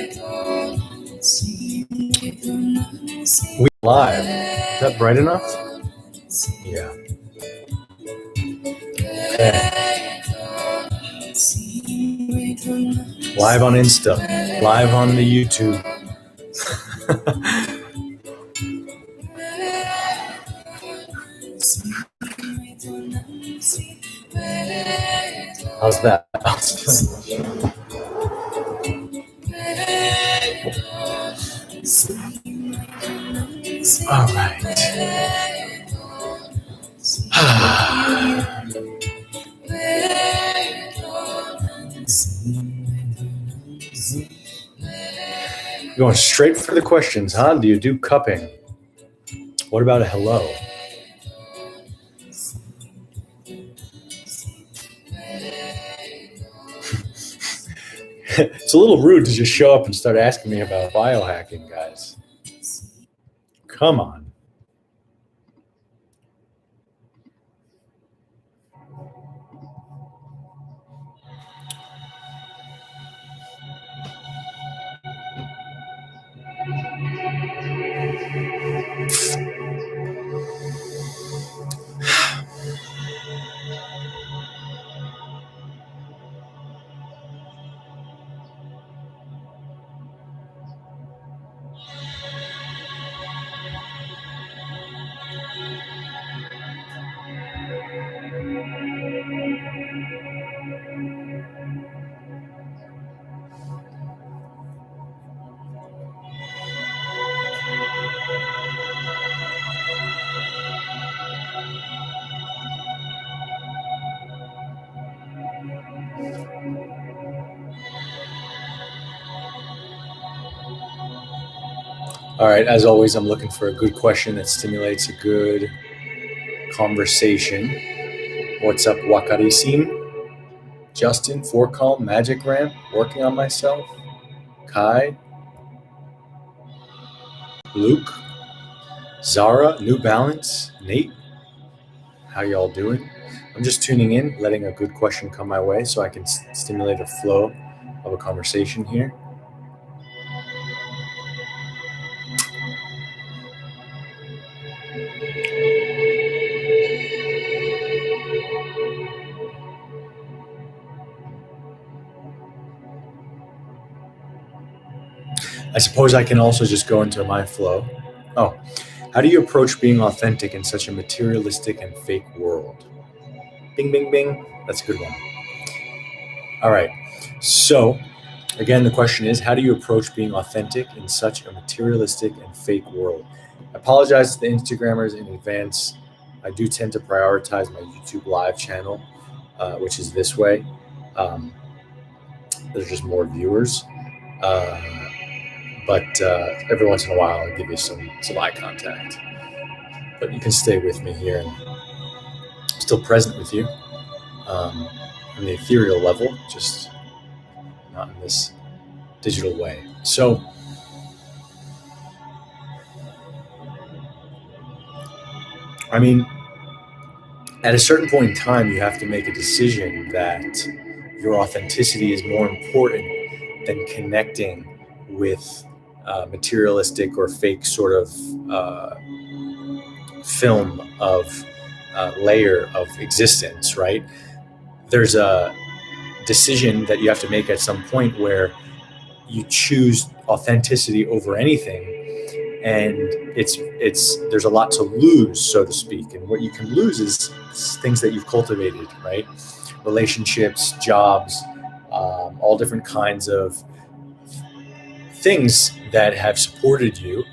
We live. Is that bright enough? Yeah. Okay. Live on Insta. Live on the YouTube. How's that? All right. Going straight for the questions, huh? Do you do cupping? What about a hello? It's a little rude to just show up and start asking me about biohacking, guys. Come on. All right, as always, I'm looking for a good question that stimulates a good conversation. What's up, Wakarisim? Justin, Forecall, Magic Ramp, working on myself. Kai, Luke, Zara, New Balance, Nate. How y'all doing? I'm just tuning in, letting a good question come my way so I can stimulate a flow of a conversation here. I suppose I can also just go into my flow. Oh, how do you approach being authentic in such a materialistic and fake world? Bing, bing, bing. That's a good one. All right. So, again, the question is, how do you approach being authentic in such a materialistic and fake world? I apologize to the Instagrammers in advance. I do tend to prioritize my YouTube live channel, which is this way. There's just more viewers. But every once in a while, I'll give you some eye contact. But you can stay with me here, and I'm still present with you on the ethereal level, just not in this digital way. So, I mean, at a certain point in time, you have to make a decision that your authenticity is more important than connecting with materialistic or fake sort of film of layer of existence, right? There's a decision that you have to make at some point where you choose authenticity over anything, and there's a lot to lose, so to speak. And what you can lose is things that you've cultivated, right? Relationships, jobs, all different kinds of things that have supported you,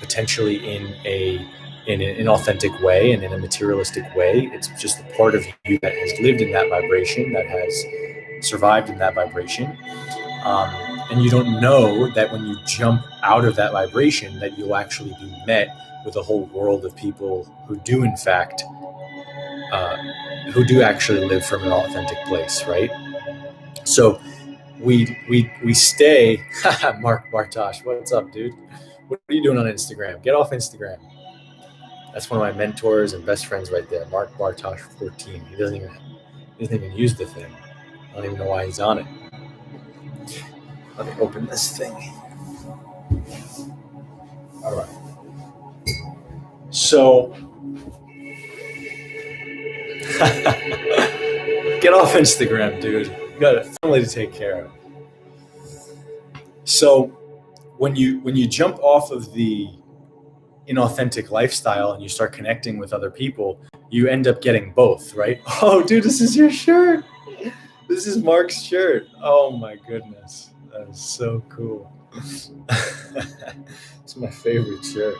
potentially in an authentic way and in a materialistic way. It's just a part of you that has lived in that vibration, that has survived in that vibration. And you don't know that when you jump out of that vibration that you'll actually be met with a whole world of people who do in fact, who do actually live from an authentic place, right? So we stay. Mark Bartosh, what's up, dude? What are you doing on Instagram? Get off Instagram. That's one of my mentors and best friends right there, Mark Bartosh 14. He doesn't even use the thing. I don't even know why he's on it. Let me open this thing. All right. So, get off Instagram, dude. You got a family to take care of. So, when you jump off of the inauthentic lifestyle and you start connecting with other people, you end up getting both, right? Oh, dude, this is your shirt. This is Mark's shirt. Oh my goodness, that is so cool. It's my favorite shirt.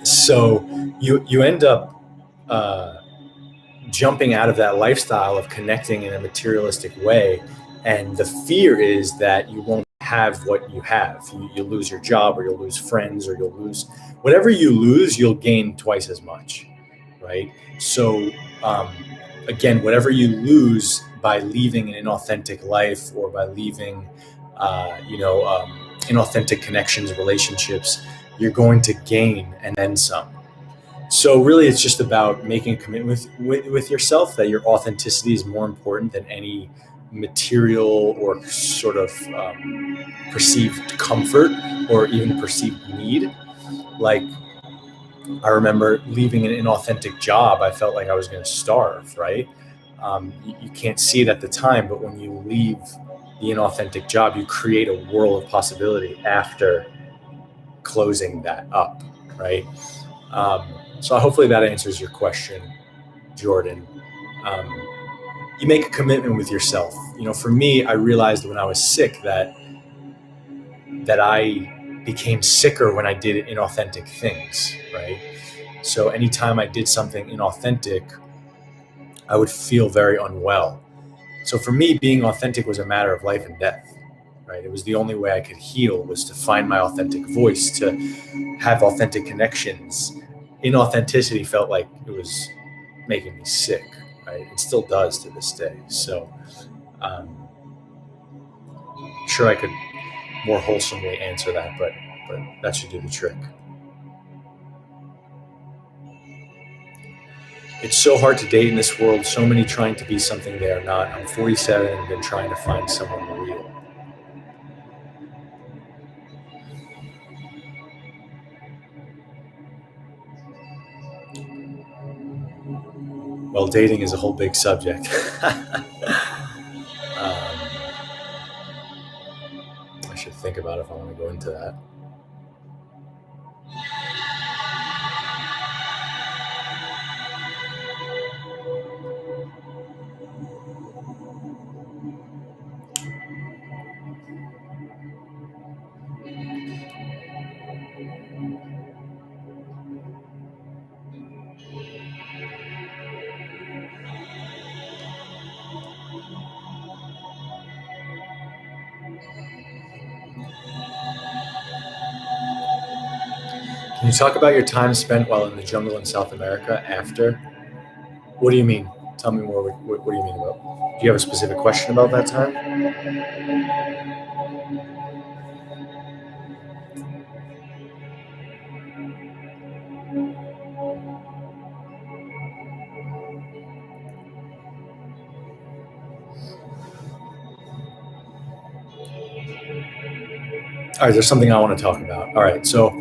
So you end up jumping out of that lifestyle of connecting in a materialistic way, and the fear is that you won't have what you have. You'll lose your job, or you'll lose friends, or you'll lose whatever you lose. You'll gain twice as much, right? So again, whatever you lose by leaving an inauthentic life, or by leaving inauthentic connections, relationships, you're going to gain and then some. So really, it's just about making a commitment with yourself that your authenticity is more important than any material or sort of perceived comfort or even perceived need. Like, I remember leaving an inauthentic job. I felt like I was going to starve, right? You can't see it at the time, but when you leave the inauthentic job, you create a world of possibility after closing that up, right? So hopefully that answers your question, Jordan. You make a commitment with yourself. For me, I realized when I was sick that I became sicker when I did inauthentic things, right? So anytime I did something inauthentic, I would feel very unwell. So for me, being authentic was a matter of life and death, right? It was the only way I could heal, was to find my authentic voice, to have authentic connections. Inauthenticity felt like it was making me sick, right? It still does to this day. So I'm sure I could more wholesomely answer that, but that should do the trick. It's so hard to date in this world. So many trying to be something they are not. I'm 47 and been trying to find someone real. Well, dating is a whole big subject. I should think about if I want to go into that. Can you talk about your time spent while in the jungle in South America after? What do you mean? Tell me more. What do you mean about? Do you have a specific question about that time? All right, there's something I want to talk about. All right, so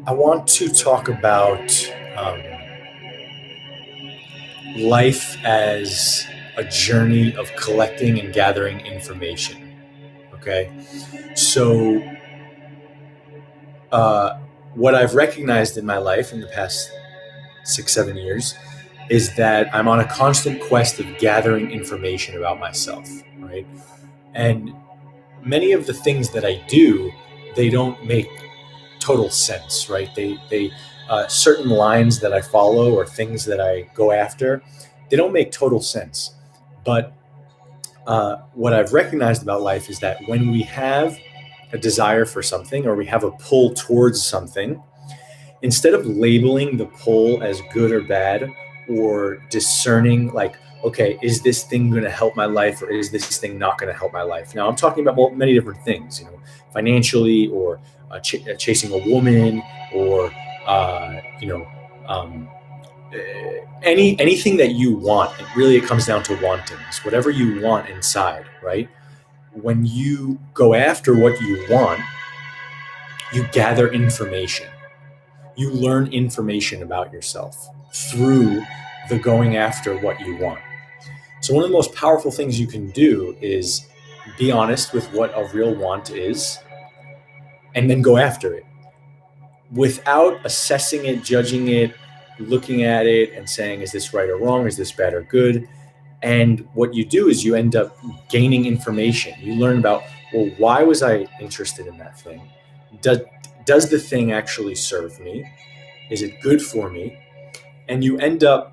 I want to talk about life as a journey of collecting and gathering information. Okay, so what I've recognized in my life in the past 6-7 years is that I'm on a constant quest of gathering information about myself, right? And many of the things that I do, they don't make total sense, right? They certain lines that I follow or things that I go after, they don't make total sense. But what I've recognized about life is that when we have a desire for something, or we have a pull towards something, instead of labeling the pull as good or bad, or discerning like, okay, is this thing going to help my life, or is this thing not going to help my life? Now I'm talking about many different things, financially, or chasing a woman, or um, anything that you want, it comes down to wantings. Whatever you want inside, right? When you go after what you want, you gather information. You learn information about yourself through the going after what you want. So one of the most powerful things you can do is be honest with what a real want is, and then go after it without assessing it, judging it, looking at it and saying, is this right or wrong? Is this bad or good? And what you do is you end up gaining information. You learn about, well, why was I interested in that thing? Does the thing actually serve me? Is it good for me? And you end up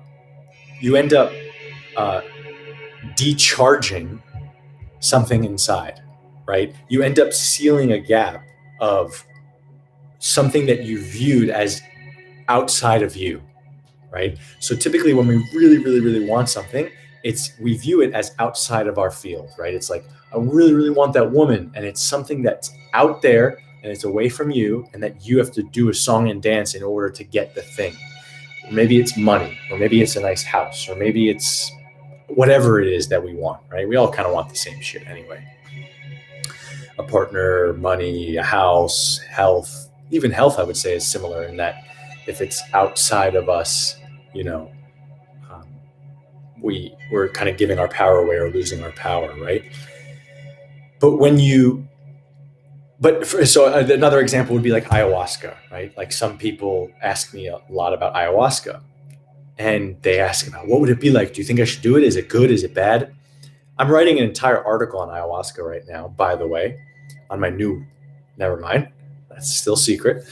decharging something inside, right? You end up sealing a gap of something that you viewed as outside of you, right? So typically when we really, really, really want something, we view it as outside of our field, right? It's like, I really, really want that woman, and it's something that's out there and it's away from you, and that you have to do a song and dance in order to get the thing. Or maybe it's money, or maybe it's a nice house, or maybe it's whatever it is that we want, right? We all kind of want the same shit anyway. A partner, money, a house, health. Even health, I would say, is similar in that if it's outside of us, we're kind of giving our power away or losing our power, right? So another example would be like ayahuasca, right? Like some people ask me a lot about ayahuasca, and they ask about, what would it be like? Do you think I should do it? Is it good? Is it bad? I'm writing an entire article on ayahuasca right now, by the way, on my new, never mind, that's still secret.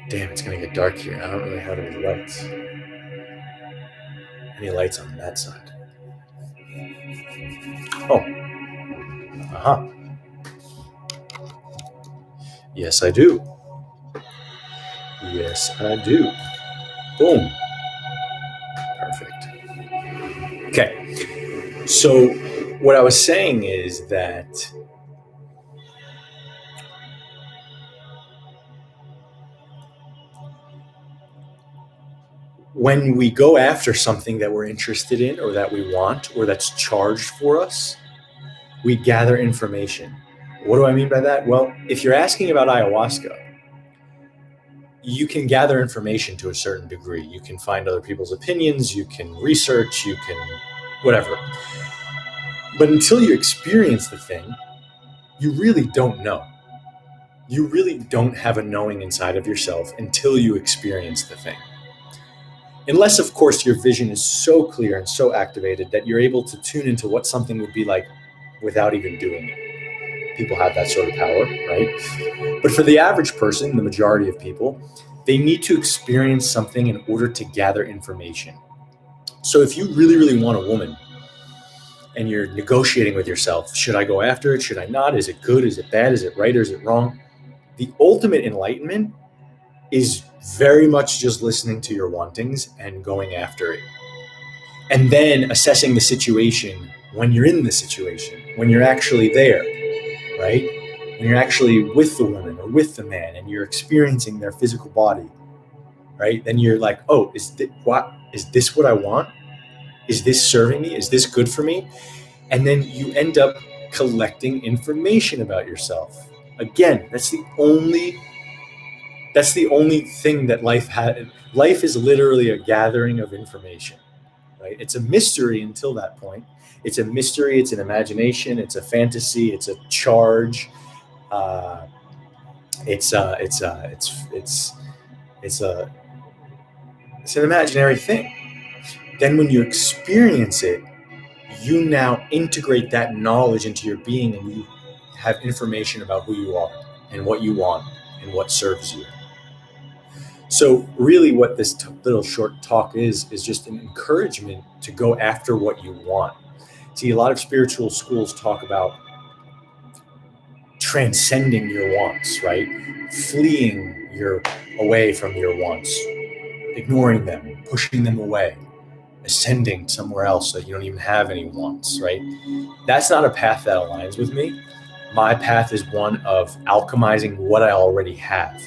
Damn, it's going to get dark here. I don't really have any lights. Any lights on that side? Oh. Uh-huh. Yes, I do. Yes, I do. Boom. Perfect. Okay. So what I was saying is that when we go after something that we're interested in, or that we want, or that's charged for us, we gather information. What do I mean by that? Well, if you're asking about ayahuasca, you can gather information to a certain degree. You can find other people's opinions, you can research, you can whatever. But until you experience the thing, you really don't know. You really don't have a knowing inside of yourself until you experience the thing. Unless, of course, your vision is so clear and so activated that you're able to tune into what something would be like without even doing it. People have that sort of power, right? But for the average person, the majority of people, they need to experience something in order to gather information. So if you really, really want a woman and you're negotiating with yourself, should I go after it? Should I not? Is it good? Is it bad? Is it right or is it wrong? The ultimate enlightenment is very much just listening to your wantings and going after it. And then assessing the situation when you're in the situation, when you're actually there, right? When you're actually with the woman or with the man and you're experiencing their physical body, right? Then you're like, oh, is this what I want? Is this serving me? Is this good for me? And then you end up collecting information about yourself. Again, that's the only thing that life has. Life is literally a gathering of information, right? It's a mystery until that point. It's a mystery. It's an imagination. It's a fantasy. It's a charge. It's an imaginary thing. Then when you experience it, you now integrate that knowledge into your being, and you have information about who you are and what you want and what serves you. So really what this little short talk is just an encouragement to go after what you want. See, a lot of spiritual schools talk about transcending your wants, right? Fleeing away from your wants, ignoring them, pushing them away, ascending somewhere else so you don't even have any wants, right? That's not a path that aligns with me. My path is one of alchemizing what I already have.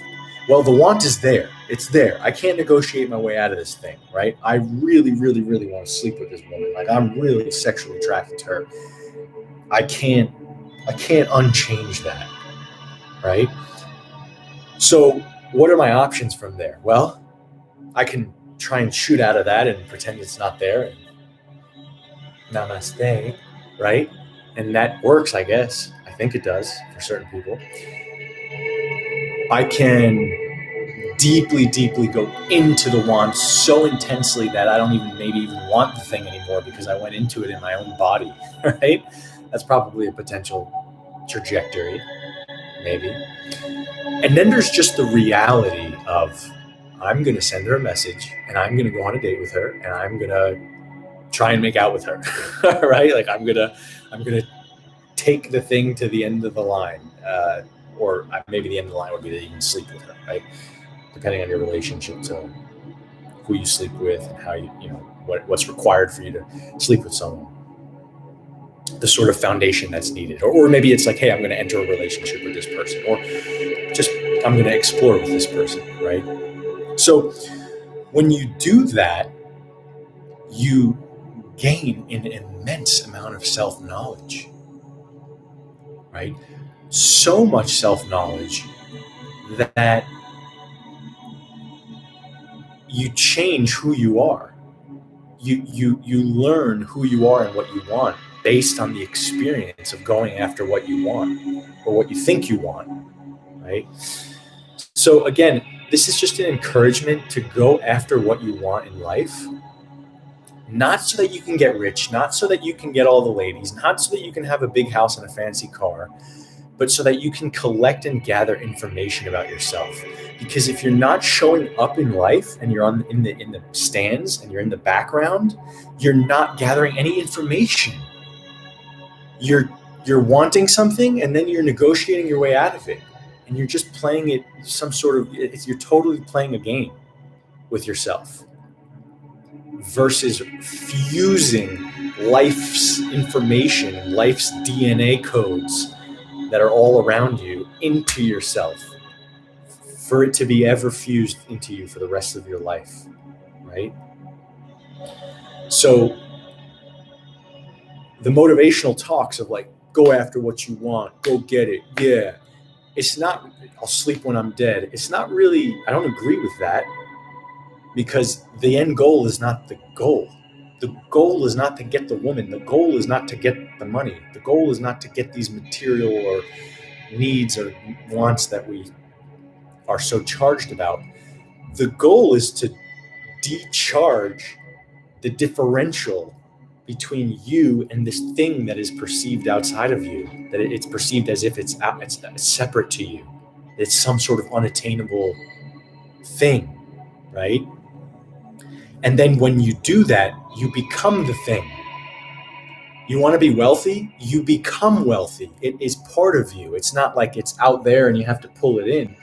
Well, the want is there. It's there. I can't negotiate my way out of this thing, right? I really, really, really want to sleep with this woman. Like, I'm really sexually attracted to her. I can't unchange that, right? So what are my options from there? Well, I can try and shoot out of that and pretend it's not there and namaste, right? And that works, I guess. I think it does for certain people. I can deeply, deeply go into the want so intensely that I don't maybe even want the thing anymore because I went into it in my own body, right? That's probably a potential trajectory, maybe. And then there's just the reality of, I'm going to send her a message and I'm going to go on a date with her and I'm going to try and make out with her, right? Like, I'm going to take the thing to the end of the line, or maybe the end of the line would be to even sleep with her, right? Depending on your relationship to who you sleep with and how what's required for you to sleep with someone, the sort of foundation that's needed. Or maybe it's like, hey, I'm going to enter a relationship with this person, or just I'm going to explore with this person, right? So when you do that, you gain an immense amount of self-knowledge, right? So much self-knowledge that you change who you are. You learn who you are and what you want based on the experience of going after what you want or what you think you want, right? So again, this is just an encouragement to go after what you want in life, not so that you can get rich, not so that you can get all the ladies, not so that you can have a big house and a fancy car, but so that you can collect and gather information about yourself. Because if you're not showing up in life and you're in the stands and you're in the background, you're not gathering any information. You're wanting something and then you're negotiating your way out of it, and you're just playing it you're totally playing a game with yourself versus fusing life's information, life's DNA codes that are all around you into yourself, for it to be ever fused into you for the rest of your life, right? So the motivational talks of like, go after what you want, go get it, yeah, it's not, I'll sleep when I'm dead. It's not really, I don't agree with that, because the end goal is not the goal. The goal is not to get the woman. The goal is not to get the money. The goal is not to get these material or needs or wants that we are so charged about. The goal is to decharge the differential between you and this thing that is perceived outside of you, that it's perceived as if it's separate to you. It's some sort of unattainable thing, right? And then when you do that, you become the thing. You want to be wealthy? You become wealthy. It is part of you. It's not like it's out there and you have to pull it in.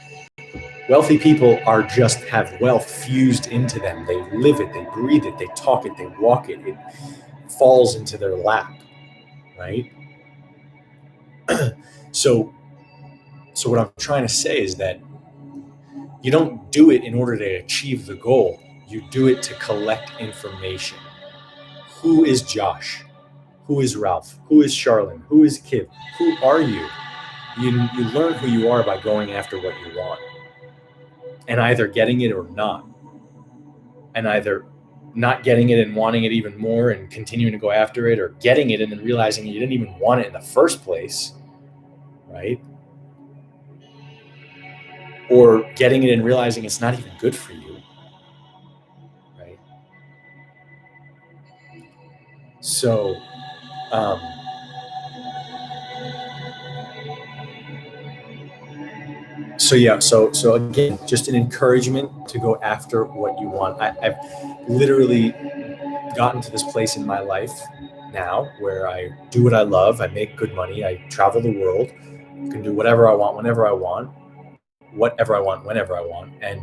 Wealthy people have wealth fused into them. They live it, they breathe it, they talk it, they walk it. It falls into their lap, right? So what I'm trying to say is that you don't do it in order to achieve the goal. You do it to collect information. Who is Josh? Who is Ralph? Who is Charlene? Who is Kip? Who are you? You learn who you are by going after what you want, and either getting it or not, and either not getting it and wanting it even more and continuing to go after it, or getting it and then realizing you didn't even want it in the first place, right? Or getting it and realizing it's not even good for you, right? So so again, just an encouragement to go after what you want. I've literally gotten to this place in my life now where I do what I love. I make good money. I travel the world. I can do whatever I want, whenever I want, whatever I want, whenever I want. And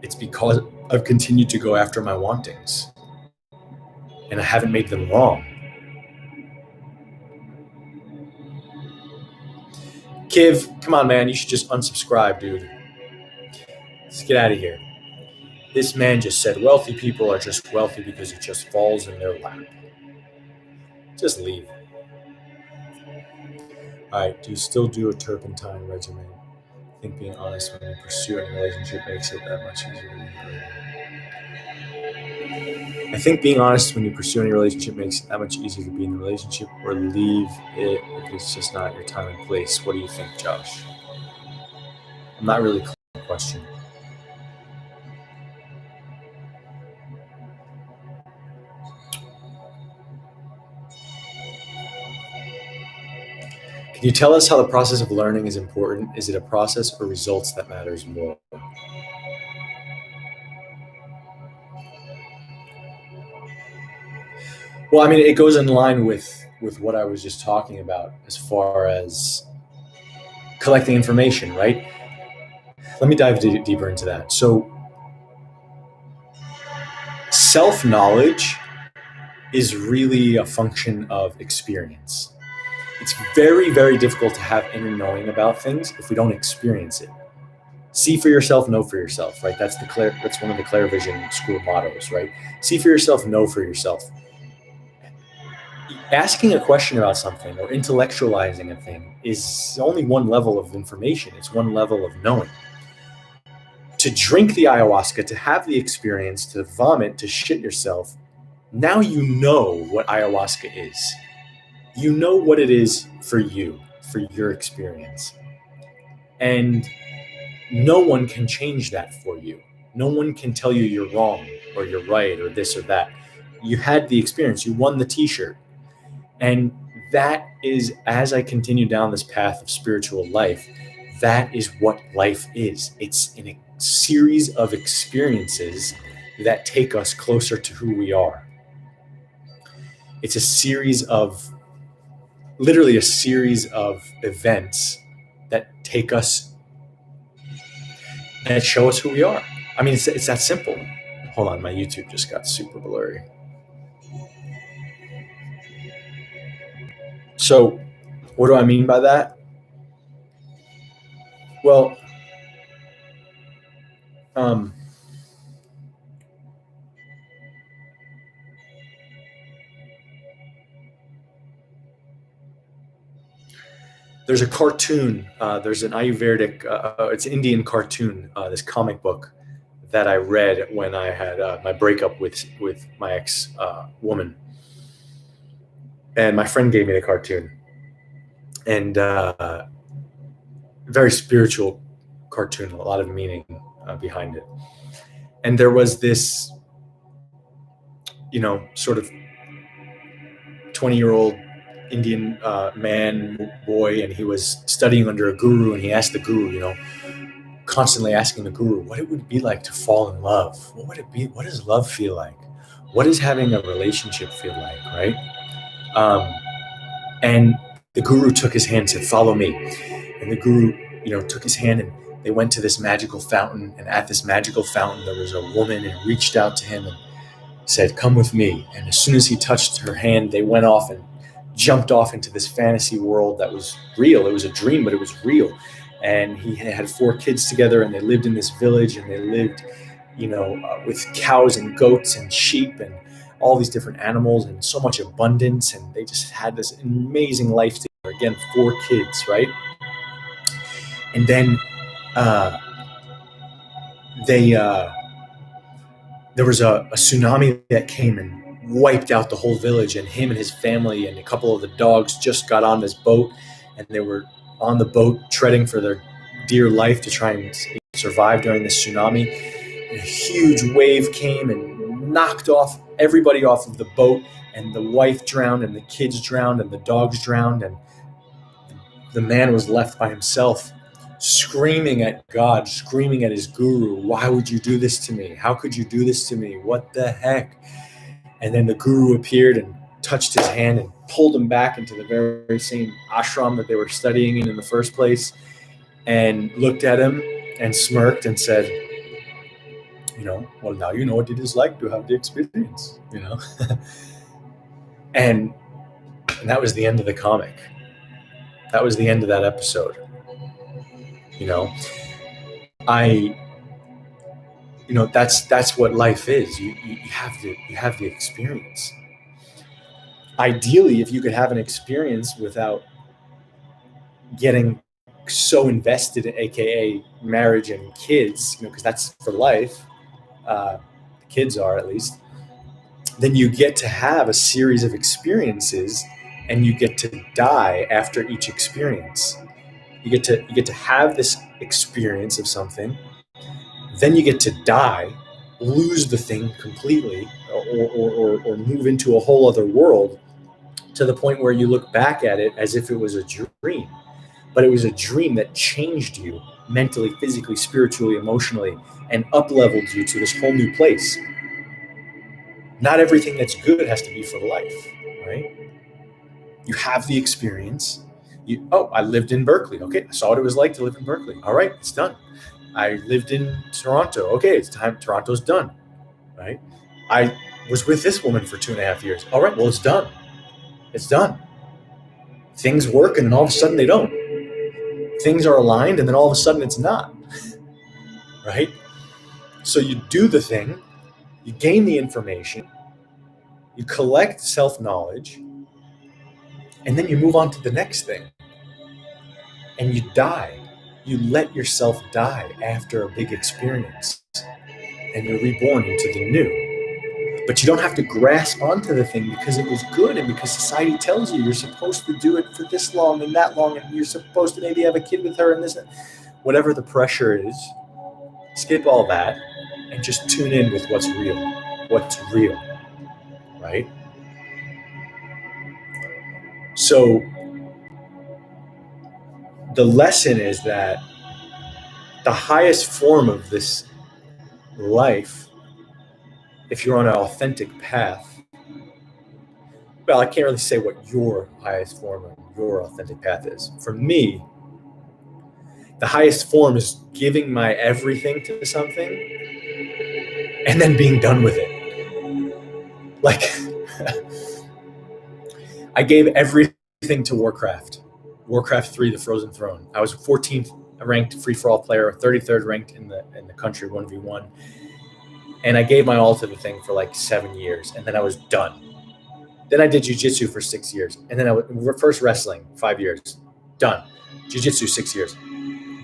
it's because I've continued to go after my wantings, and I haven't made them wrong. Kiv, come on, man. You should just unsubscribe, dude. Let's get out of here. This man just said wealthy people are just wealthy because it just falls in their lap. Just leave. All right. Do you still do a turpentine regimen? I think being honest when you pursue a relationship makes it that much easier. I think being honest when you pursue any relationship makes it that much easier to be in the relationship, or leave it if it's just not your time and place. What do you think, Josh? I'm not really clear on the question. Can you tell us how the process of learning is important? Is it a process or results that matters more? Well, I mean, it goes in line with what I was just talking about as far as collecting information, right? Let me dive deeper into that. So, self-knowledge is really a function of experience. It's very, very difficult to have inner knowing about things if we don't experience it. See for yourself, know for yourself, right? That's one of the Claire Vision School mottos, right? See for yourself, know for yourself. Asking a question about something or intellectualizing a thing is only one level of information. It's one level of knowing. To drink the ayahuasca, to have the experience, to vomit, to shit yourself, now you know what ayahuasca is. You know what it is for you, for your experience. And no one can change that for you. No one can tell you you're wrong or you're right or this or that. You had the experience. You won the t-shirt. And that is, as I continue down this path of spiritual life, that is what life is. It's a series of experiences that take us closer to who we are. It's literally a series of events that take us and show us who we are. I mean, it's that simple. Hold on, my YouTube just got super blurry. So, what do I mean by that? Well, there's a cartoon. There's an Ayurvedic, it's an Indian cartoon, this comic book that I read when I had my breakup with my ex woman. And my friend gave me the cartoon. And very spiritual cartoon, a lot of meaning behind it. And there was this, sort of 20-year-old Indian boy, and he was studying under a guru, and he asked the guru, constantly asking the guru what it would be like to fall in love. What would it be? What does love feel like? What does having a relationship feel like, right? And the guru took his hand and said, "Follow me." And the guru, took his hand, and they went to this magical fountain. And at this magical fountain, there was a woman, and reached out to him and said, "Come with me." And as soon as he touched her hand, they went off and jumped off into this fantasy world that was real. It was a dream, but it was real. And he had 4 kids together, and they lived in this village, and they lived, with cows and goats and sheep and all these different animals and so much abundance. And they just had this amazing life together. Again, 4 kids, right? And then there was a tsunami that came and wiped out the whole village, and him and his family and a couple of the dogs just got on this boat, and they were on the boat treading for their dear life to try and survive during this tsunami. And a huge wave came and knocked everybody off of the boat, and the wife drowned, and the kids drowned, and the dogs drowned, and the man was left by himself, screaming at God, screaming at his guru, "Why would you do this to me? How could you do this to me? What the heck?" And then the guru appeared and touched his hand and pulled him back into the very same ashram that they were studying in the first place, and looked at him and smirked and said, "Well, now you know what it is like to have the experience," and that was the end of the comic. That was the end of that episode. You know, I, that's what life is. You have the experience. Ideally, if you could have an experience without getting so invested in, aka marriage and kids, because that's for life. The kids are, at least. Then you get to have a series of experiences, and you get to die after each experience. You get to have this experience of something, then you get to die, lose the thing completely, or move into a whole other world, to the point where you look back at it as if it was a dream. But it was a dream that changed you mentally, physically, spiritually, emotionally, and up-leveled you to this whole new place. Not everything that's good has to be for life, right? You have the experience. I lived in Berkeley. Okay, I saw what it was like to live in Berkeley. All right, it's done. I lived in Toronto. Okay, it's time. Toronto's done, right? I was with this woman for 2.5 years. All right, well, it's done. It's done. Things work, and then all of a sudden they don't. Things are aligned, and then all of a sudden it's not, right? So you do the thing, you gain the information, you collect self-knowledge, and then you move on to the next thing. And you die. You let yourself die after a big experience, and you're reborn into the new. But you don't have to grasp onto the thing because it was good, and because society tells you you're supposed to do it for this long and that long, and you're supposed to maybe have a kid with her and this. Whatever the pressure is, skip all that and just tune in with what's real. What's real, right? So the lesson is that the highest form of this life, if you're on an authentic path, well, I can't really say what your highest form of your authentic path is. For me, the highest form is giving my everything to something and then being done with it. Like, I gave everything to Warcraft 3, The Frozen Throne. I was 14th ranked free-for-all player, 33rd ranked in the country 1v1. And I gave my all to the thing for like 7 years, and then I was done. Then I did jiu-jitsu for 6 years, and then I was first wrestling 5 years, done. Jiu-jitsu 6 years,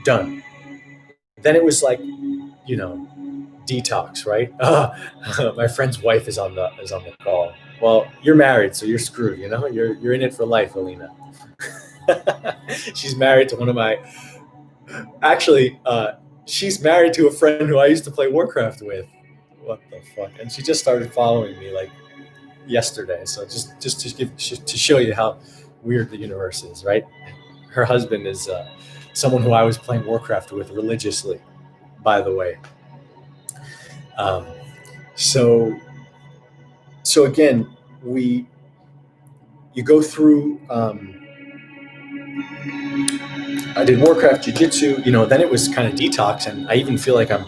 done. Then it was like, Detox, right? My friend's wife is on the call. Well, you're married, so you're screwed. You're in it for life, Alina. She's married to one of my. Actually, she's married to a friend who I used to play Warcraft with. What the fuck? And she just started following me like yesterday. So just to show you how weird the universe is, right? Her husband is someone who I was playing Warcraft with religiously, by the way. So again, you go through. I did Warcraft, Jiu-Jitsu, then it was kind of Detox, and I even feel like I'm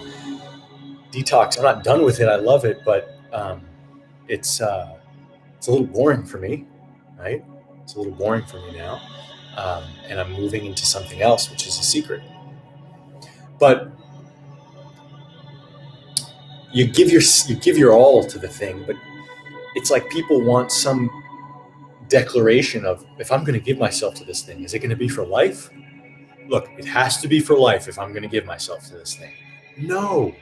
Detox. I'm not done with it. I love it, but it's a little boring for me, right? It's a little boring for me now, and I'm moving into something else, which is a secret. But you give your all to the thing, but it's like people want some declaration of, if I'm going to give myself to this thing, is it going to be for life? Look, it has to be for life if I'm going to give myself to this thing. No.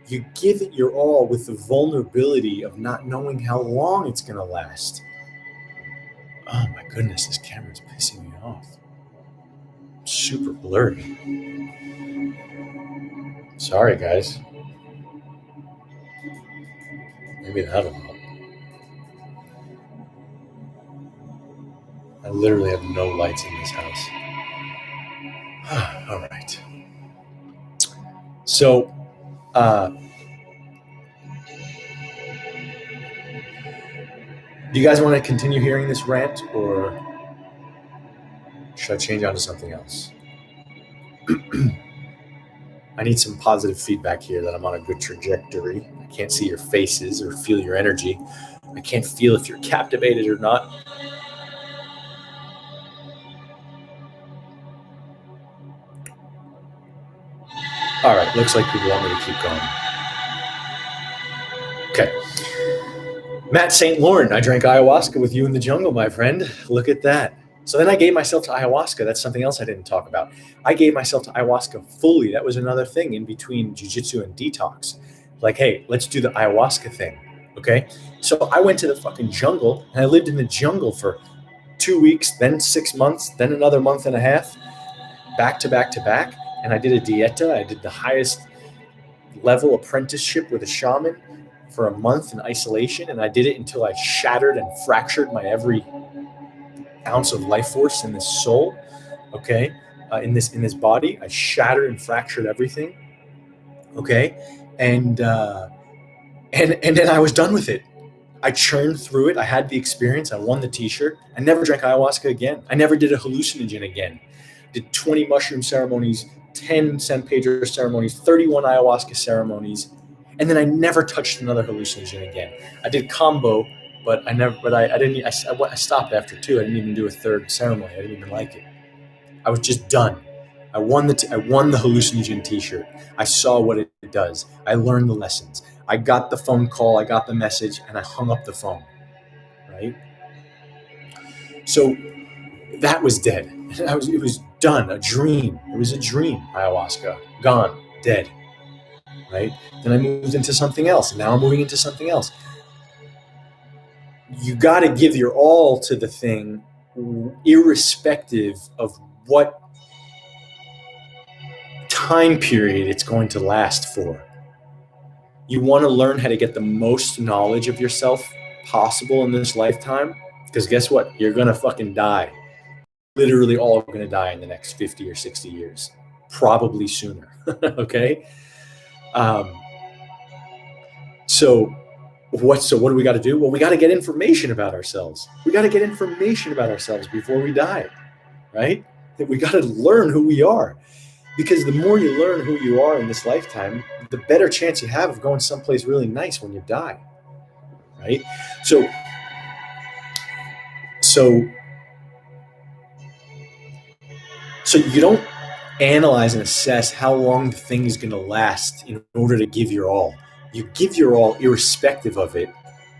You give it your all with the vulnerability of not knowing how long it's going to last. Oh my goodness, this camera's pissing me off. Super blurry. Sorry, guys. Maybe that'll help. I literally have no lights in this house. All right. So, do you guys want to continue hearing this rant, or should I change on to something else? I need some positive feedback here that I'm on a good trajectory. I can't see your faces or feel your energy. I can't feel if you're captivated or not. All right, looks like people want me to keep going. Okay. Matt St. Laurent, I drank ayahuasca with you in the jungle, my friend. Look at that. So then I gave myself to ayahuasca. That's something else I didn't talk about. I gave myself to ayahuasca fully. That was another thing in between jiu-jitsu and detox. Like, hey, let's do the ayahuasca thing. Okay. So I went to the fucking jungle and I lived in the jungle for 2 weeks, then 6 months, then another month and a half, back to back to back. And I did a dieta. I did the highest level apprenticeship with a shaman for a month in isolation, and I did it until I shattered and fractured my every ounce of life force in this soul. Okay, in this body, I shattered and fractured everything. Okay, and then I was done with it. I churned through it. I had the experience. I won the T-shirt. I never drank ayahuasca again. I never did a hallucinogen again. Did 20 mushroom ceremonies, 10 San Pedro ceremonies, 31 ayahuasca ceremonies, and then I never touched another hallucinogen again. I did combo, but I never. But I didn't. I stopped after 2. I didn't even do a third ceremony. I didn't even like it. I was just done. I won the hallucinogen T-shirt. I saw what it does. I learned the lessons. I got the phone call. I got the message, and I hung up the phone. Right. So that was dead. It was done. A dream. It was a dream. Ayahuasca gone. Dead. Right? Then I moved into something else. And now I'm moving into something else. You got to give your all to the thing, irrespective of what time period it's going to last for. You want to learn how to get the most knowledge of yourself possible in this lifetime, because guess what? You're going to fucking die. Literally all going to die in the next 50 or 60 years, probably sooner. Okay. So what do we got to do? Well, we got to get information about ourselves. We got to get information about ourselves before we die, right? We got to learn who we are, because the more you learn who you are in this lifetime, the better chance you have of going someplace really nice when you die, right? So you don't analyze and assess how long the thing is going to last in order to give your all. You give your all irrespective of it,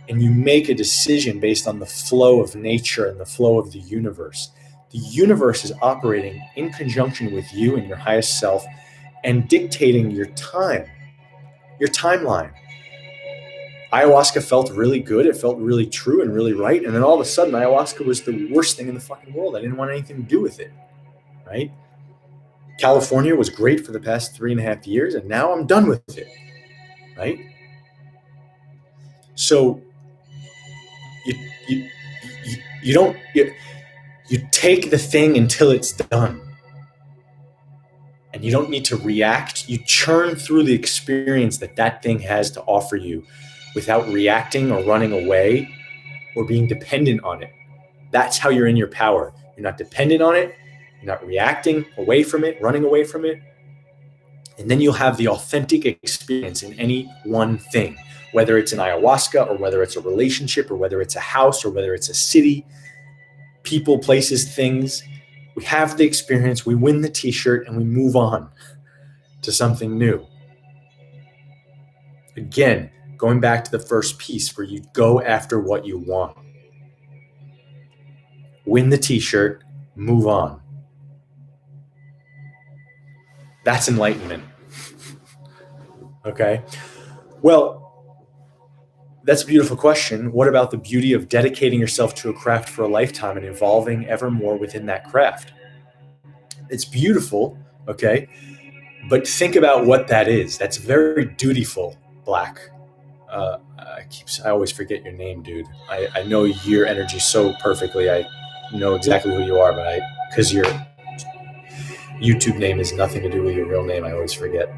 and you make a decision based on the flow of nature and the flow of the universe. The universe is operating in conjunction with you and your highest self and dictating your time, your timeline. Ayahuasca felt really good. It felt really true and really right. And then all of a sudden, ayahuasca was the worst thing in the fucking world. I didn't want anything to do with it, right? California was great for the past 3.5 years, and now I'm done with it, right? So you take the thing until it's done, and you don't need to react. You churn through the experience that thing has to offer you without reacting or running away or being dependent on it. That's how you're in your power. You're not dependent on it. You're not reacting away from it, running away from it. And then you'll have the authentic experience in any one thing, whether it's an ayahuasca or whether it's a relationship or whether it's a house or whether it's a city, people, places, things. We have the experience, we win the T-shirt, and we move on to something new. Again, going back to the first piece where you go after what you want. Win the T-shirt, move on. That's enlightenment. Okay. Well, that's a beautiful question. What about the beauty of dedicating yourself to a craft for a lifetime and evolving ever more within that craft? It's beautiful, okay? But think about what that is. That's very dutiful, Black. I always forget your name, dude. I know your energy so perfectly. I know exactly who you are, but because your YouTube name has nothing to do with your real name, I always forget.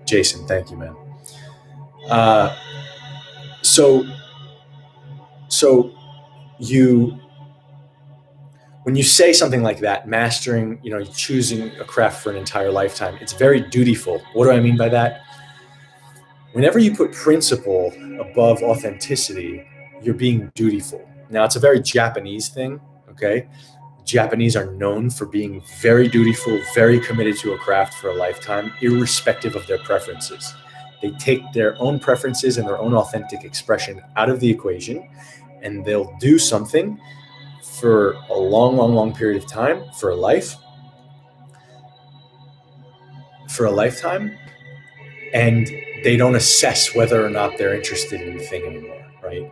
Jason, thank you, man. So when you say something like that, mastering, choosing a craft for an entire lifetime, it's very dutiful. What do I mean by that? Whenever you put principle above authenticity, you're being dutiful. Now, it's a very Japanese thing, okay? Japanese are known for being very dutiful, very committed to a craft for a lifetime, irrespective of their preferences. They take their own preferences and their own authentic expression out of the equation, and they'll do something for a long, long, long period of time, for a lifetime, and they don't assess whether or not they're interested in the thing anymore, right?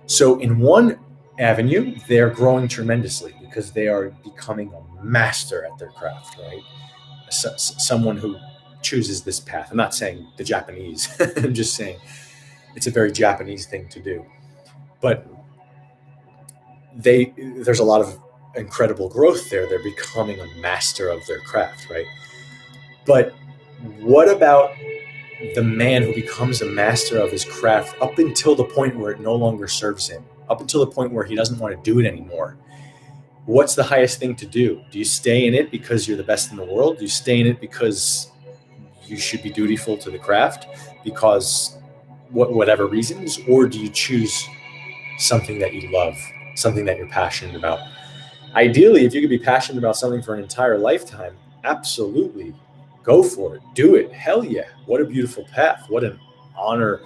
So in one avenue, they're growing tremendously because they are becoming a master at their craft, right? Someone who chooses this path. I'm not saying the Japanese, I'm just saying it's a very Japanese thing to do. But there's a lot of incredible growth there. They're becoming a master of their craft, right? But what about the man who becomes a master of his craft up until the point where it no longer serves him, up until the point where he doesn't want to do it anymore? What's the highest thing to do? Do you stay in it because you're the best in the world? Do you stay in it because you should be dutiful to the craft because whatever reasons? Or do you choose something that you love, something that you're passionate about? Ideally, if you could be passionate about something for an entire lifetime, absolutely. Go for it. Do it. Hell yeah. What a beautiful path. What an honor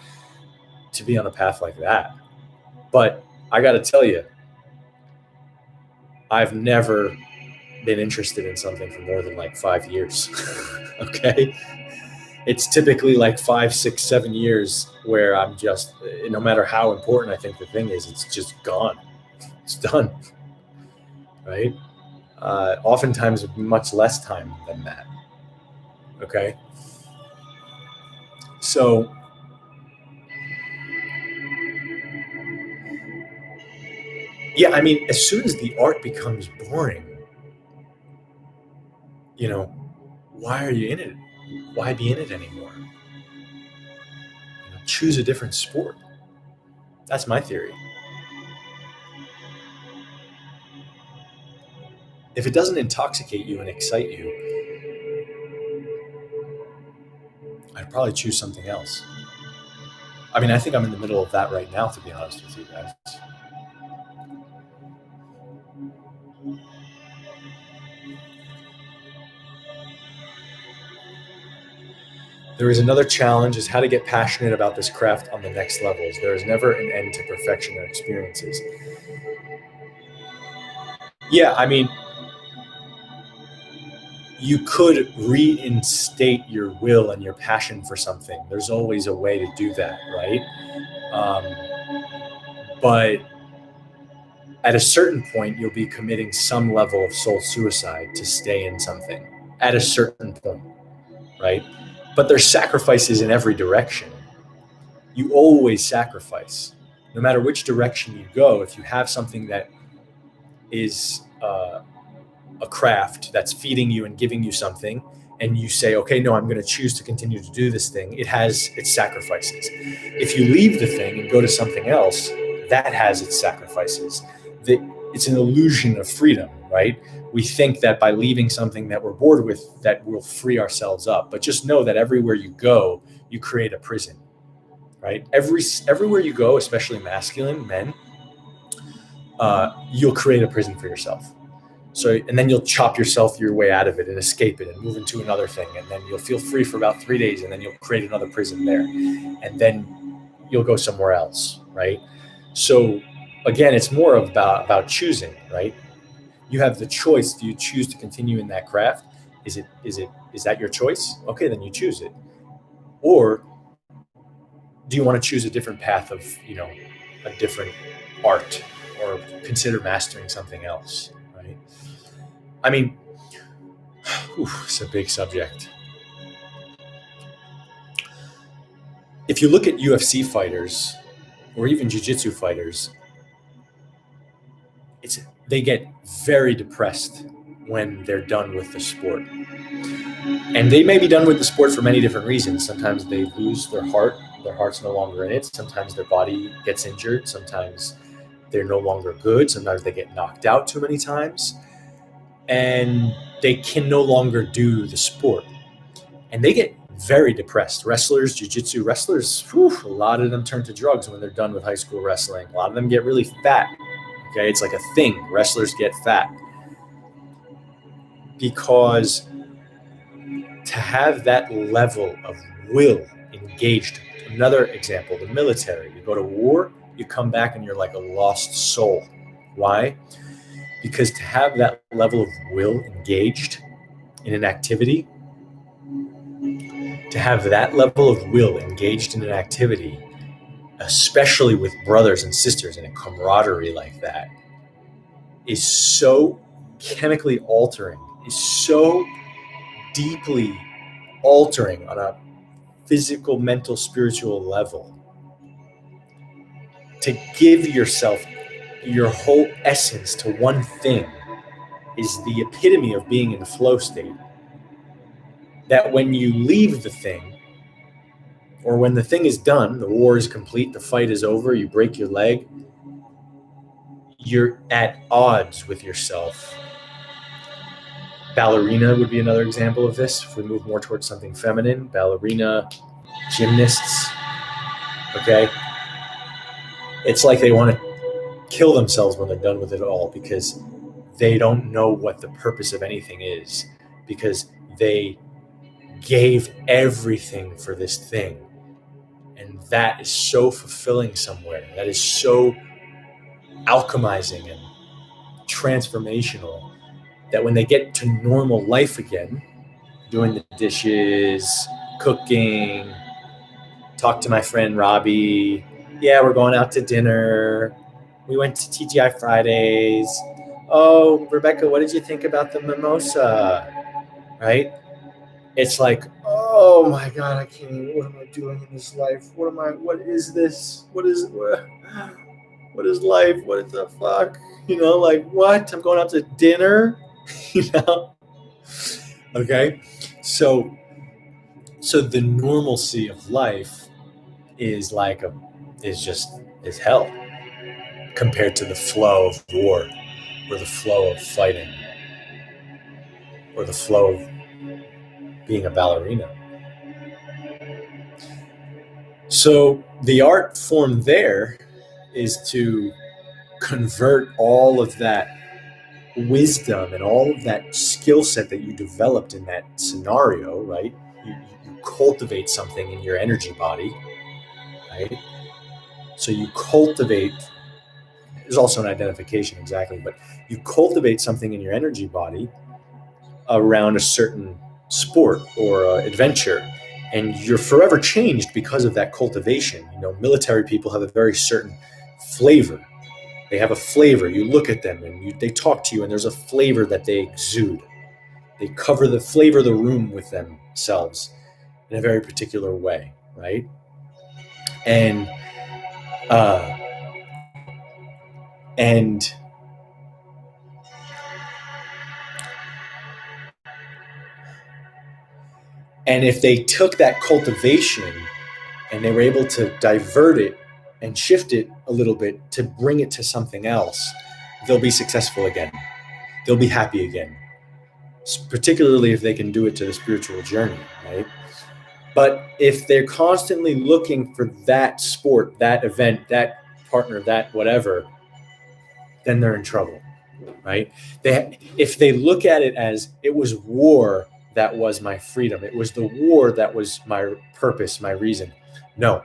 to be on a path like that. But I got to tell you, I've never been interested in something for more than like 5 years. Okay. It's typically like 5, 6, 7 years where I'm just, no matter how important I think the thing is, it's just gone. It's done. Right. Oftentimes much less time than that. Okay. So yeah, I mean, as soon as the art becomes boring, why are you in it? Why be in it anymore? Choose a different sport. That's my theory. If it doesn't intoxicate you and excite you, I'd probably choose something else. I mean, I think I'm in the middle of that right now, to be honest with you guys. There is another challenge, is how to get passionate about this craft on the next levels. There is never an end to perfection or experiences. Yeah, I mean, you could reinstate your will and your passion for something. There's always a way to do that, right? But at a certain point, you'll be committing some level of soul suicide to stay in something at a certain point, right? But there's sacrifices in every direction. You always sacrifice. No matter which direction you go, if you have something that is a craft that's feeding you and giving you something, and you say, okay, no, I'm going to choose to continue to do this thing, it has its sacrifices. If you leave the thing and go to something else, that has its sacrifices. It's an illusion of freedom, right? We think that by leaving something that we're bored with, that we'll free ourselves up. But just know that everywhere you go, you create a prison, right? Everywhere you go, especially masculine men, you'll create a prison for yourself. So, and then you'll chop yourself your way out of it and escape it and move into another thing. And then you'll feel free for about 3 days, and then you'll create another prison there. And then you'll go somewhere else, right? So again, it's more about choosing, right? You have the choice. Do you choose to continue in that craft? Is that your choice? Okay, then you choose it. Or do you want to choose a different path of, a different art, or consider mastering something else, right? I mean, it's a big subject. If you look at UFC fighters or even jiu-jitsu fighters, they get very depressed when they're done with the sport. And they may be done with the sport for many different reasons. Sometimes they lose their heart. Their heart's no longer in it. Sometimes their body gets injured. Sometimes they're no longer good. Sometimes they get knocked out too many times. And they can no longer do the sport. And they get very depressed. Wrestlers, jiu-jitsu wrestlers, a lot of them turn to drugs when they're done with high school wrestling. A lot of them get really fat. Okay, it's like a thing. Wrestlers get fat. because to have that level of will engaged, another example, the military, you go to war, you come back and you're like a lost soul. Why? Because to have that level of will engaged in an activity, especially with brothers and sisters in a camaraderie like that, is so chemically altering, is so deeply altering on a physical, mental, spiritual level. To give yourself your whole essence to one thing is the epitome of being in the flow state. That when you leave the thing, or when the thing is done, the war is complete, the fight is over, you break your leg, you're at odds with yourself. Ballerina would be another example of this. If we move more towards something feminine, ballerina, gymnasts, okay? It's like they want to kill themselves when they're done with it all because they don't know what the purpose of anything is, because they gave everything for this thing. And that is so fulfilling somewhere. That is so alchemizing and transformational that when they get to normal life again, doing the dishes, cooking, talk to my friend Robbie, yeah, we're going out to dinner, we went to TGI Fridays, oh, Rebecca, what did you think about the mimosa, right? It's like, oh my God, I can't even, what am I doing in this life? What is this? What is life? What is the fuck? Like what? I'm going out to dinner, Okay. So the normalcy of life is is hell compared to the flow of war, or the flow of fighting, or the flow of being a ballerina. So the art form there is to convert all of that wisdom and all of that skill set that you developed in that scenario, right? You cultivate something in your energy body, right? So you cultivate, there's also an identification, exactly, but you cultivate something in your energy body around a certain sport or adventure, and you're forever changed because of that cultivation. Military people have a very certain flavor. They have a flavor. You look at them and they talk to you, and there's a flavor that they exude. They cover the flavor of the room with themselves in a very particular way, right? And if they took that cultivation and they were able to divert it and shift it a little bit to bring it to something else, they'll be successful again. They'll be happy again, particularly if they can do it to the spiritual journey, right? But if they're constantly looking for that sport, that event, that partner, that whatever, then they're in trouble, right? If they look at it as it was war that was my freedom, it was the war that was my purpose, my reason. No,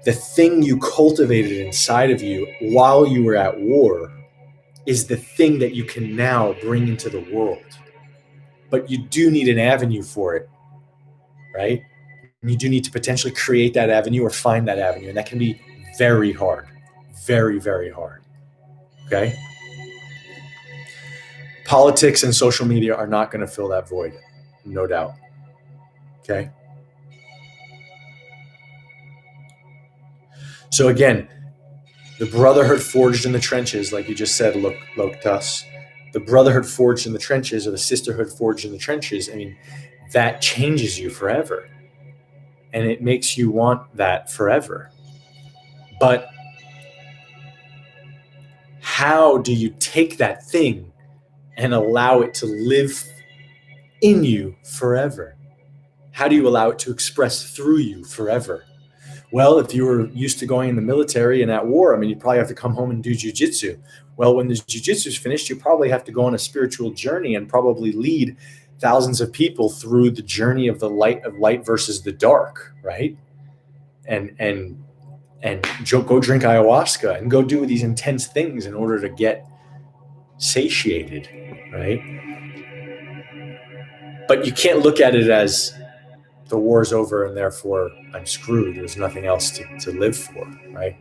the thing you cultivated inside of you while you were at war is the thing that you can now bring into the world. But you do need an avenue for it, right? And you do need to potentially create that avenue or find that avenue. And that can be very hard, very, very hard. Okay? Politics and social media are not going to fill that void, no doubt. Okay? So again, the brotherhood forged in the trenches, like you just said, Loktas, the brotherhood forged in the trenches, or the sisterhood forged in the trenches, I mean, that changes you forever. And it makes you want that forever. But how do you take that thing and allow it to live in you forever? How do you allow it to express through you forever? Well, if you were used to going in the military and at war, I mean, you probably have to come home and do jujitsu. Well, when the jujitsu is finished, you probably have to go on a spiritual journey and probably lead thousands of people through the journey of the light versus the dark, right? And go drink ayahuasca and go do these intense things in order to get satiated, right? But you can't look at it as the war's over and therefore I'm screwed. There's nothing else to live for, right?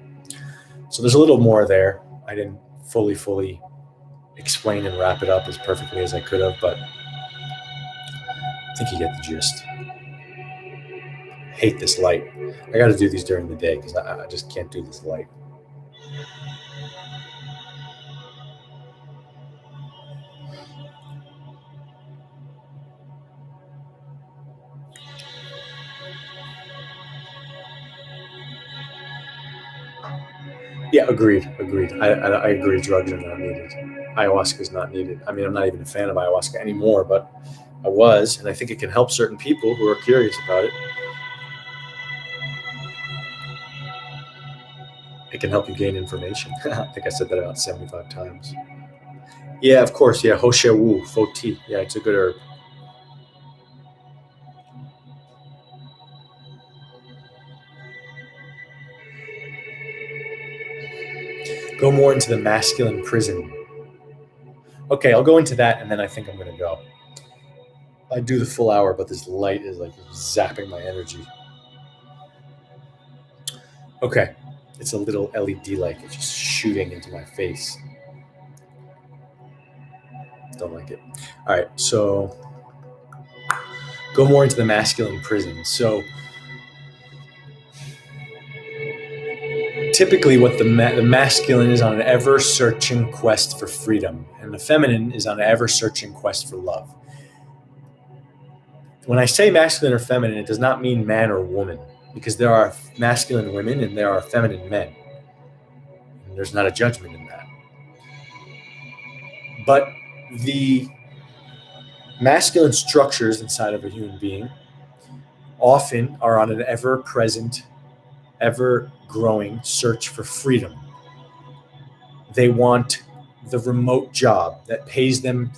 So there's a little more there. I didn't fully explain and wrap it up as perfectly as I could have, but I think you get the gist. I hate this light. I got to do these during the day because I just can't do this light. Yeah, agreed. I agree. Drugs are not needed. Ayahuasca is not needed. I mean, I'm not even a fan of ayahuasca anymore, but I was, and I think it can help certain people who are curious about it. It can help you gain information. I think I said that about 75 times. Yeah, of course. Yeah, Hoshe Wu, Foti. Yeah, it's a good herb. Go more into the masculine prison. Okay, I'll go into that, and then I think I'm going to go. I do the full hour, but this light is like zapping my energy. Okay, it's a little LED light. It's just shooting into my face. Don't like it. All right, so go more into the masculine prison. So typically what the masculine is on an ever-searching quest for freedom, and the feminine is on an ever-searching quest for love. When I say masculine or feminine, it does not mean man or woman, because there are masculine women and there are feminine men. And there's not a judgment in that. But the masculine structures inside of a human being often are on an ever-present, ever-growing search for freedom. They want the remote job that pays them.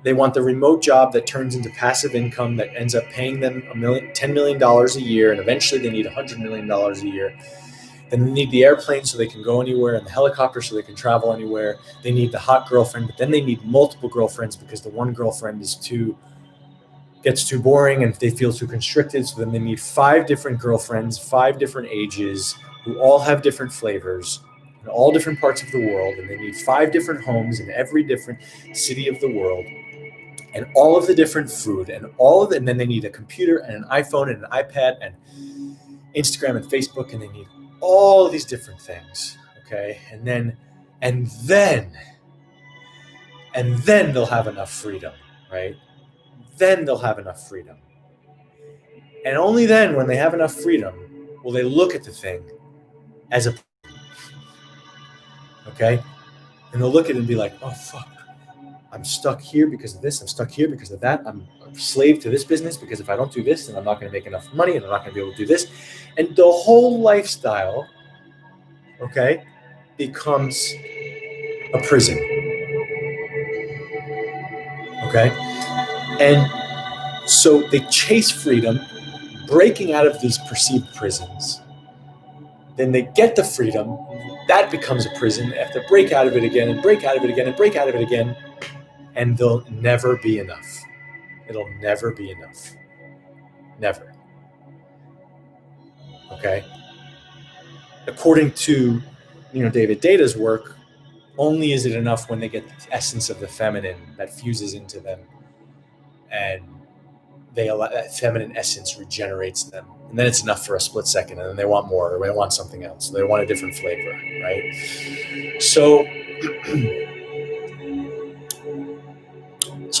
They want the remote job that turns into passive income that ends up paying them $10 million a year, and eventually they need $100 million a year. Then they need the airplane so they can go anywhere, and the helicopter so they can travel anywhere. They need the hot girlfriend, but then they need multiple girlfriends because the one girlfriend gets too boring and they feel too constricted. So then they need 5 different girlfriends, 5 different ages, who all have different flavors in all different parts of the world, and they need 5 different homes in every different city of the world, and all of the different food, and then they need a computer and an iPhone and an iPad and Instagram and Facebook, and they need all of these different things. Okay, and then they'll have enough freedom, right? Then they'll have enough freedom, and only then, when they have enough freedom, will they look at the thing as a okay, and they'll look at it and be like, oh fuck. I'm stuck here because of this. I'm stuck here because of that. I'm a slave to this business because if I don't do this, then I'm not going to make enough money and I'm not going to be able to do this. And the whole lifestyle, okay, becomes a prison. Okay? And so they chase freedom, breaking out of these perceived prisons. Then they get the freedom. That becomes a prison. They have to break out of it again and break out of it again and break out of it again. And they'll never be enough. It'll never be enough. Never. Okay? According to, David Data's work, only is it enough when they get the essence of the feminine that fuses into them, and that feminine essence regenerates them. And then it's enough for a split second, and then they want more, or they want something else. They want a different flavor, right? So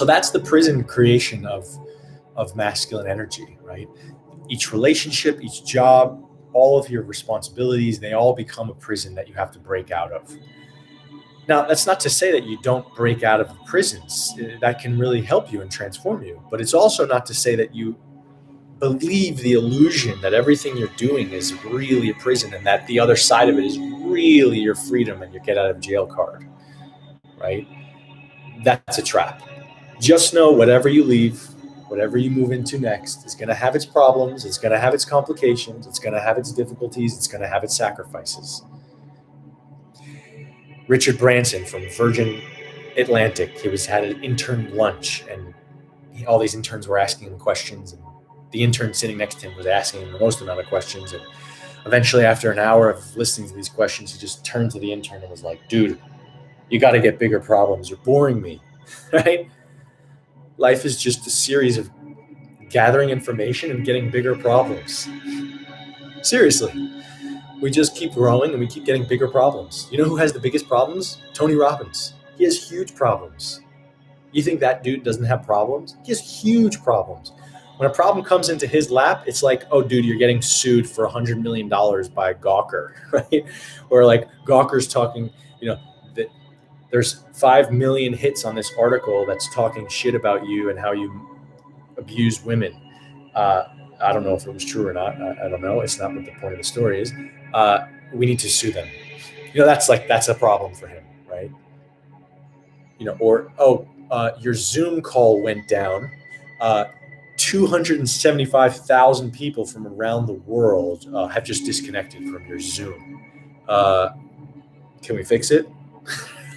that's the prison creation of masculine energy, right? Each relationship, each job, all of your responsibilities, they all become a prison that you have to break out of. Now, that's not to say that you don't break out of the prisons. That can really help you and transform you. But it's also not to say that you believe the illusion that everything you're doing is really a prison and that the other side of it is really your freedom and your get out of jail card, right? That's a trap. Just know whatever you leave, whatever you move into next is going to have its problems, it's going to have its complications, it's going to have its difficulties, it's going to have its sacrifices. Richard Branson from Virgin Atlantic, he had an intern lunch, and all these interns were asking him questions, and the intern sitting next to him was asking him the most amount of questions. And eventually, after an hour of listening to these questions, he just turned to the intern and was like, dude, you got to get bigger problems. You're boring me, right? Life is just a series of gathering information and getting bigger problems. Seriously. We just keep growing and we keep getting bigger problems. You know who has the biggest problems? Tony Robbins. He has huge problems. You think that dude doesn't have problems? He has huge problems. When a problem comes into his lap, it's like, oh, dude, you're getting sued for $100 million by Gawker, right? Or like Gawker's talking, that there's 5 million hits on this article that's talking shit about you and how you abuse women. I don't know if it was true or not. I don't know. It's not what the point of the story is. We need to sue them. That's a problem for him, right? Your Zoom call went down. 275,000 people from around the world have just disconnected from your Zoom. Can we fix it?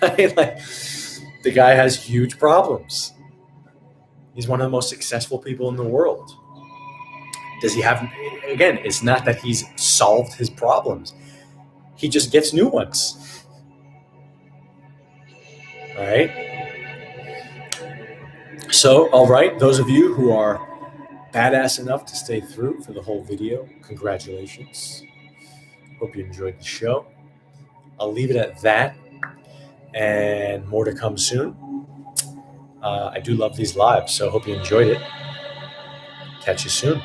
The guy has huge problems. He's one of the most successful people in the world. Does he have, again, it's not that he's solved his problems. He just gets new ones. All right. So, all right, those of you who are badass enough to stay through for the whole video, congratulations. Hope you enjoyed the show. I'll leave it at that, and more to come soon. I do love these lives, so hope you enjoyed it. Catch you soon.